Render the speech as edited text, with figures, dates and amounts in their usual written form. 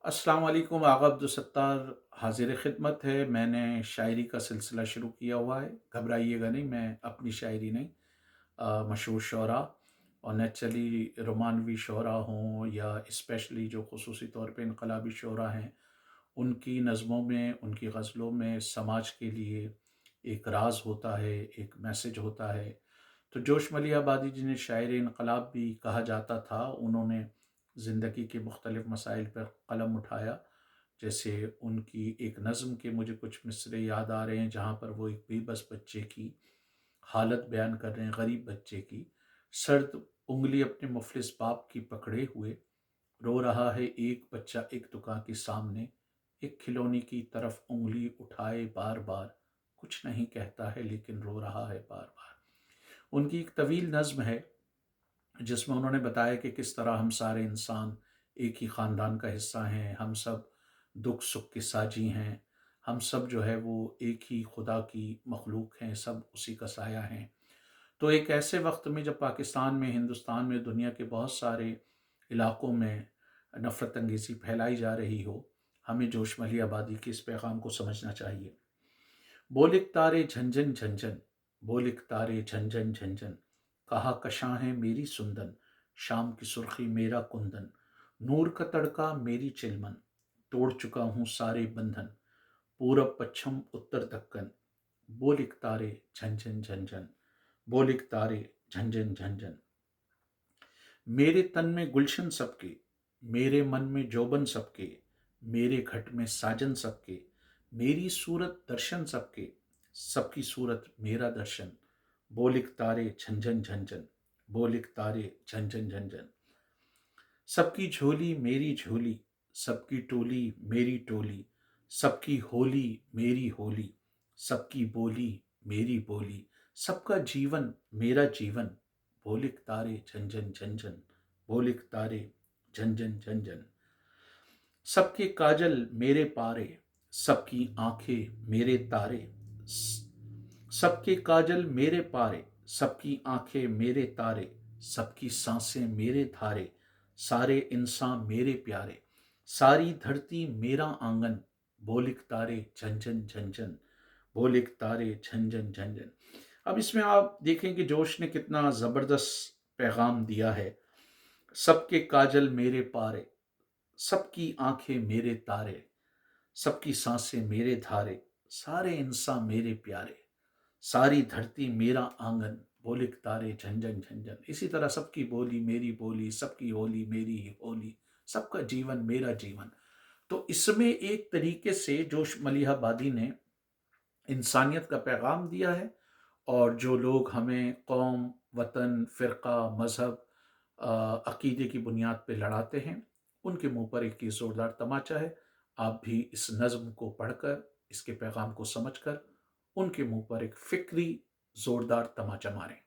अस्सलाम वालेकुम। आगा अब्दुलसत्तार हाज़िर ख़िदमत है। मैंने शायरी का सिलसिला शुरू किया हुआ है। घबराइएगा नहीं, मैं अपनी शायरी नहीं, मशहूर शुअरा और नेचुरली रोमानवी शुअरा हों या स्पेशली जो ख़ुसूसी तौर पे इनकलाबी शुअरा हैं, उनकी नज़मों में, उनकी ग़ज़लों में समाज के लिए एक राज़ होता है, एक मैसेज होता है। तो जोश मलिहाबादी जिन्हें शायर इनकलाब भी कहा जाता था, उन्होंने ज़िंदगी के मुख्तलिफ़ मसाइल पर कलम उठाया। जैसे उनकी एक नज़्म के मुझे कुछ मिसरे याद आ रहे हैं, जहाँ पर वो एक बेबस बच्चे की हालत बयान कर रहे हैं, गरीब बच्चे की। सर्द उंगली अपने मुफलिस बाप की पकड़े हुए, रो रहा है एक बच्चा एक दुकान के सामने, एक खिलौने की तरफ उंगली उठाए बार बार, कुछ नहीं कहता है लेकिन रो रहा है बार बार। उनकी एक तवील नज़्म है जिसमें उन्होंने बताया कि किस तरह हम सारे इंसान एक ही ख़ानदान का हिस्सा हैं, हम सब दुख सुख के साझी हैं, हम सब जो है वो एक ही खुदा की मखलूक हैं, सब उसी का साया हैं। तो एक ऐसे वक्त में जब पाकिस्तान में, हिंदुस्तान में, दुनिया के बहुत सारे इलाकों में नफ़रत अंगेज़ी फैलाई जा रही हो, हमें जोश मली आबादी के इस पैगाम को समझना चाहिए। बोलिक तारे झंझन झंझन, बोलिक तारे झंझन झंझन, कहा कशां है मेरी सुंदन, शाम की सुर्खी मेरा कुंदन, नूर का तड़का मेरी चिलमन, तोड़ चुका हूँ सारे बंधन, पूरब पश्चिम उत्तर दक्कन, बोलिक तारे झंझन झंझन, बोलिक तारे झंझन झंझन। मेरे तन में गुलशन सबके, मेरे मन में जोबन सबके, मेरे घट में साजन सबके, मेरी सूरत दर्शन सबके, सबकी सूरत मेरा दर्शन, बोलिक तारे झंझन झंझन, बोलिक तारे झंझन झंझन। सबकी झोली मेरी झोली, सबकी टोली मेरी टोली, सबकी होली मेरी होली, सबकी बोली मेरी बोली, सबका जीवन मेरा जीवन, बोलिक तारे झंझन झंझन, बोलिक तारे झंझन झंझन। सबके काजल मेरे पारे, सबकी आंखें मेरे तारे, सबके काजल मेरे पारे, सबकी आंखें मेरे तारे, सबकी सांसें मेरे धारे, सारे इंसान मेरे प्यारे, सारी धरती मेरा आंगन, बोलिक तारे झंझन झंझन, बोलिक तारे झंझन झंझन। अब इसमें आप देखें कि जोश ने कितना ज़बरदस्त पैगाम दिया है। सबके काजल मेरे पारे, सबकी आंखें मेरे तारे, सबकी सांसें मेरे धारे, सारे इंसान मेरे प्यारे, सारी धरती मेरा आंगन, बोलिक तारे झंझन झंझन। इसी तरह सबकी बोली मेरी बोली, सबकी होली मेरी होली, सबका जीवन मेरा जीवन। तो इसमें एक तरीके से जोश मलिहाबादी ने इंसानियत का पैगाम दिया है। और जो लोग हमें कौम, वतन, फ़िरका, मज़हब, अक़ीदे की बुनियाद पे लड़ाते हैं, उनके मुँह पर एक ये ज़ोरदार तमाचा है। आप भी इस नज़्म को पढ़कर, इसके पैगाम को समझकर, उनके मुँह पर एक फ़िक्री ज़ोरदार तमाचा मारें।